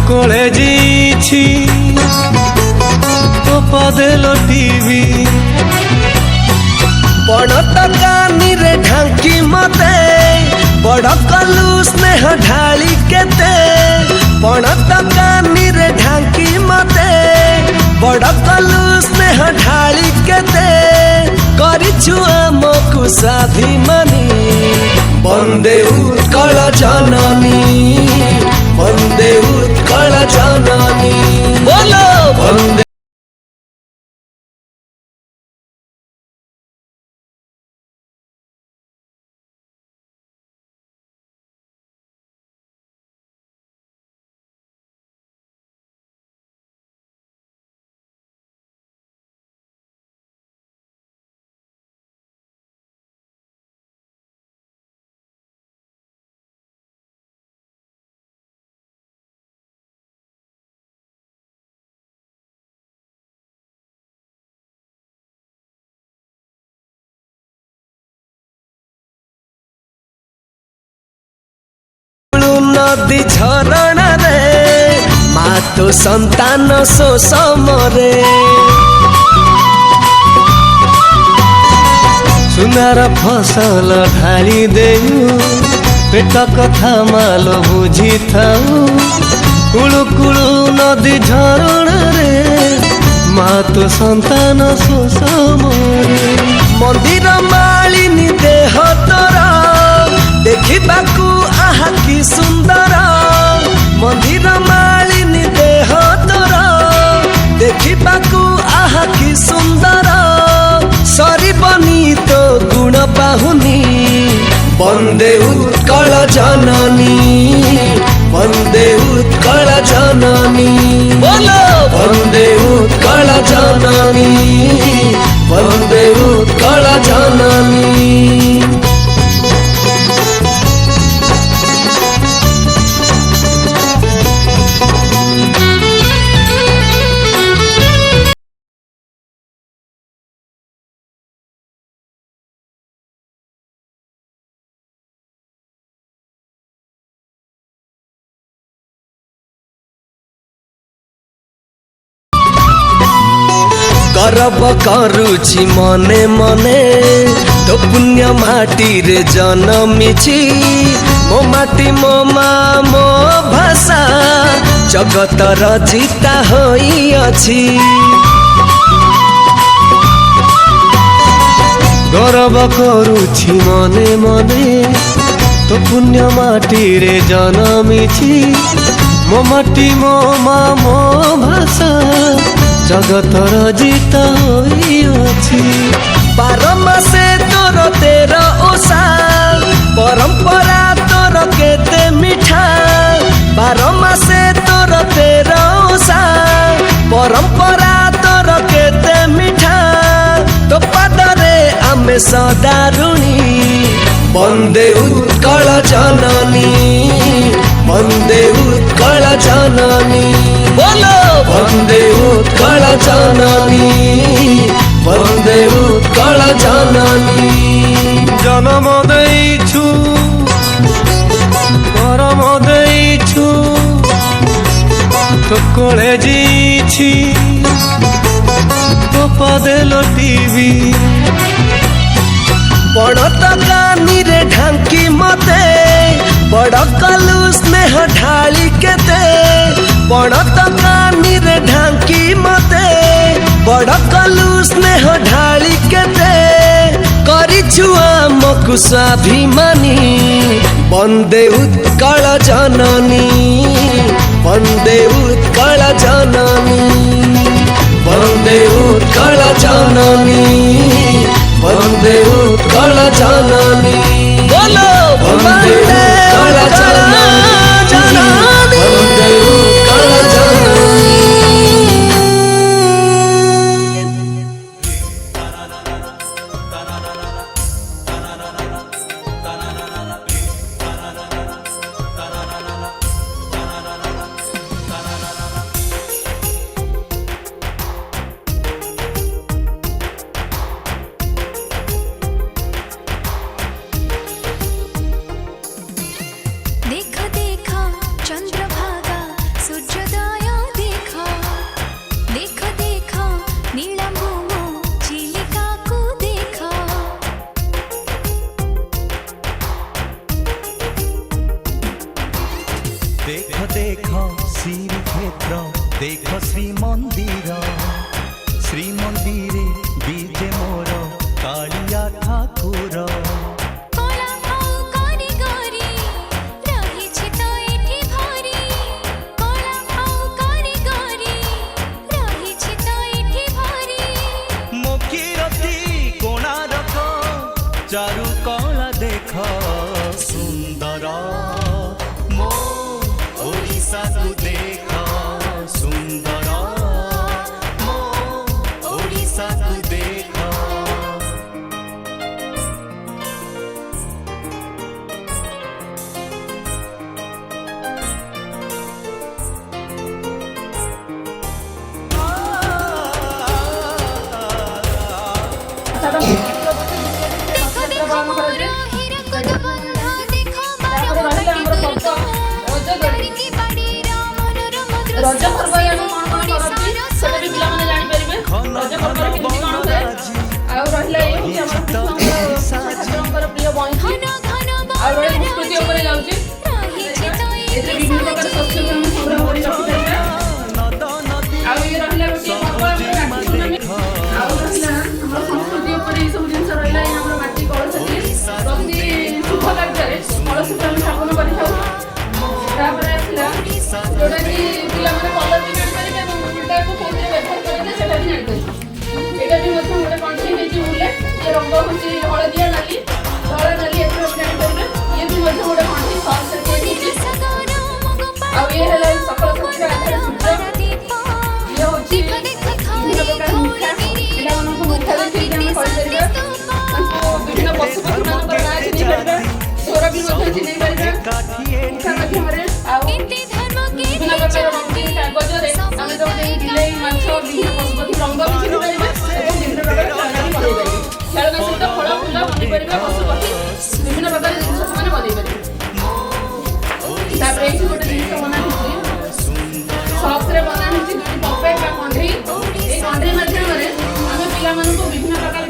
କଳେଜିଛି ତୋ ପାଦେଲ ଟିଭି ବଡ଼ ତକାନିରେ ଢାଙ୍କି ମତେ ବଡ଼ କଲୁ ସ୍ନେହ ଢାଳି କେତେ ବଡ଼ ତକାନିରେ ଢାଙ୍କି ମତେ ବଡ଼ କଲୁ ସ୍ନେହ ଢାଳି କେତେ କରିଛୁ ଆମକୁ ସ୍ୱାଭିମାନୀ। ବନ୍ଦେ ଉତ୍କଳ ଜନନୀ, ବନ୍ଦେ ଉତ୍କଳ ଜନନୀ, ବୋଲ ବନ୍ଦେ। नदी झरण रे मातो संतान शोषमरे। सुनार फसल ढाली देऊ पेट कथा माल बुझी थाऊ। कुळु कुळु नदी झरण रे मातो संतान शोषमरे। मंदिर मालिनी देह तोरा देखिबाकू आहा कि सुंदर। मंदिर मालिनी देह तोरा देखिबाकू आहा कि सुंदर। सरीबनी तो गुण पाहुनी बंदे उत्कल जननी, बंदे उत्कल जननी, बोलो बंदे उत्कल जननी, बंदे उत्कल जननी। गर्व करुछि मने मने तो पुण्य माटी रे जन्मिछि। मो माटी मो माँ मो भाषा जगत रचिता होई अछि। गर्व करुछि मने मने तो पुण्य माटी रे जन्मिछि। मो माटी मो माँ मो भाषा जगत रचिता होई अछि। 12 मासे तोर 13 ओषा परंपरा तोर केते मिठा। 12 मासे तोर 13 ओषा परंपरा तोर केते मिठा। तो पादरे आमे सदा ऋणी बंदे उत्कल जननी, बंदे उत्कल जननी, बोलो बंदे उत्कल जननी, बंदे उत्कल जननी। जन्म देइछु कर्म देइछु तो कोले जीछि तो पदे लोटीबी। पड़त कानी रे ढांकी मते बड़ कलु स्नेह ढाली केते। पड़त कानी रे ढांकी मते बड़ कलु स्नेह ढाली केते। करिछु आमकु स्वाभिमानी बंदे उत्कल जननी, बंदे उत्कल जननी, बंदे उत्कल जननी, बंदे उत्कल जननी, बोलो बंदे उत्कल जननी, बंदे उत्कल जननी। देख देख श्रीक्षेत्र देख श्रीमंदिर श्रीमंदिरे बीजे मोर कालिया ठाकुर कला आउ कारीगरी रहिछि तो एठी भरी कला आउ कारीगरी रहिछि तो एठी भरी मोकिरती कोणारक चारु कला देख सुंदर मो ओडिशा को देख सुंदर मो ओडिशा को देख रज पर्व यानी कौन कौन करती सेटा भी पिला माने जानि परिबे रज पर्व रे किछि कोन होय आ रहिला ए होची हमर छात्रंकर प्रिय बहिनी आ रे संस्कृति ऊपर जाउची एते विभिन्न प्रकार शस्त्र हम संग्रह करि रखि देबे आ ये रहिला गोटे पर्व राखी पूर्णिमा आ रहिला हमर संस्कृति ऊपर ई सब जिंस रहिला ए हमर माटी कलश रे प्रति शुभ कार्य कलश हम स्थापन करि थाउ तापर आसिला जोटा कि पिला माने कलर भी जानि परिबे এবং उल्टा को कोथे व्यवहार करते सेटा भी जानि परिबे एटा भी मध्य गोटे कंठी हेची उले ये रंग होची हळदिया नाली धळा नाली एतो जानि परिबे ये भी मध्य गोटे कंठी सॉस से हेची आ ये हला सकल संख्या आधार सूत्र ये होची विभिन्न प्रकार मिठा पिला मानको मिठा देखि हम कहि परिबे ताको विभिन्न पशु पक्षी मानकर नाम चिनि परिबे सोरा भी मध्य चिनि परिबे मिठा माध्यमरे आ विभिन्न प्रकार रंगीन कागजरे आमे जो बिलेई माछ विभिन्न पशुपक्षी रंग भी चिनि परिबे এবং विभिन्न प्रकार खेलना भी बनै परिबे खेलना सहित फल फूल बनै परिबे पशुपक्षी विभिन्न प्रकार जिनिस माने बनै परिबे तापर एठी गोटे जिनिस बना हिची सॉफ्ट रे बना हिची दुटी पपेट का कंढई ए कंढई माध्यमरे आमे पिला मानको विभिन्न प्रकार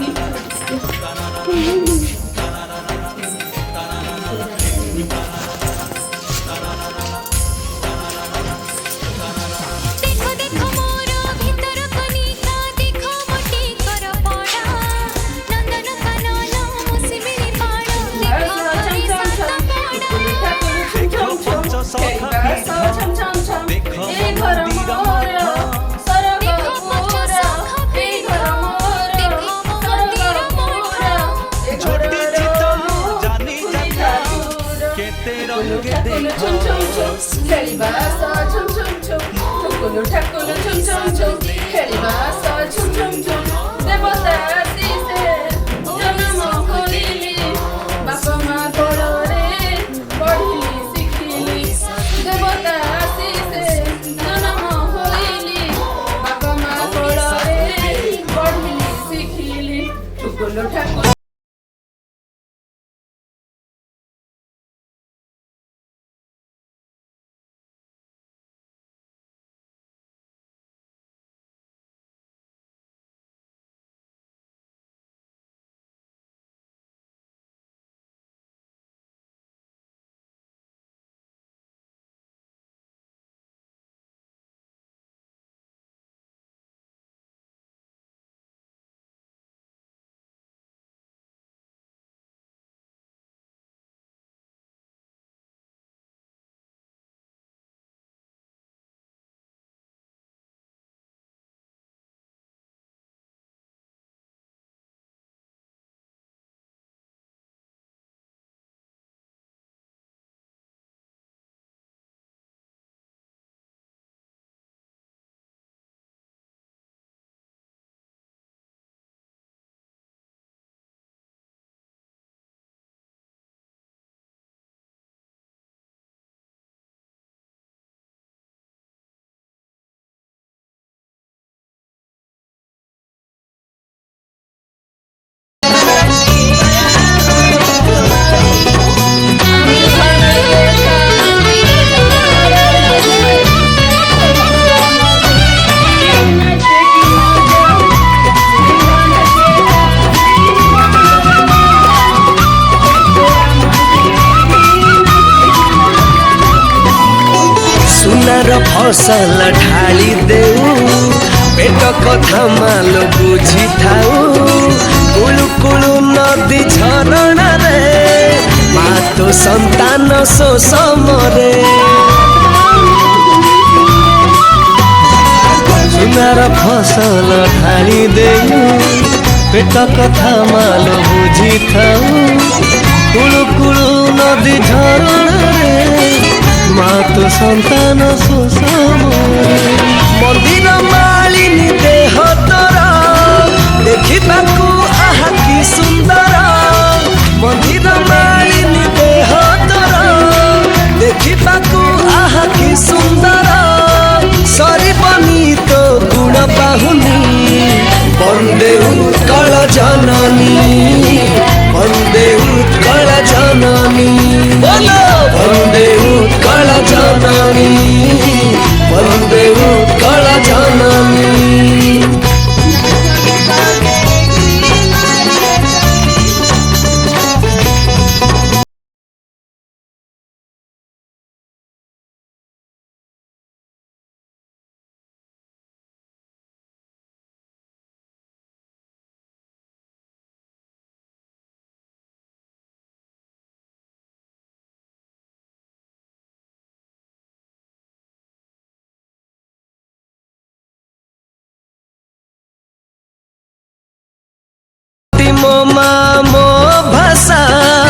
फसल ढाली देऊ पेट कथा माल बुझी थाऊ कुळु नदी झरणा रे मा तो संतान शोषमरे सुनार फसल ढाली देऊ पेट कथा माल बुझी थाऊ कुळु कुळु नदी झरणा रे मा तो संतान शोषमरे मंदिर मालिनी देह तोरा देखिबाकू आहा कि सुंदर मंदिर मालिनी देह तोरा देखिबाकू आहा कि सुंदर सरीबनी तो गुण पाहुनी वंदे उत्कल जननी वंदे उत्कल जननी बोलो वंदे उत्कल जननी वंदे उत्कल जननी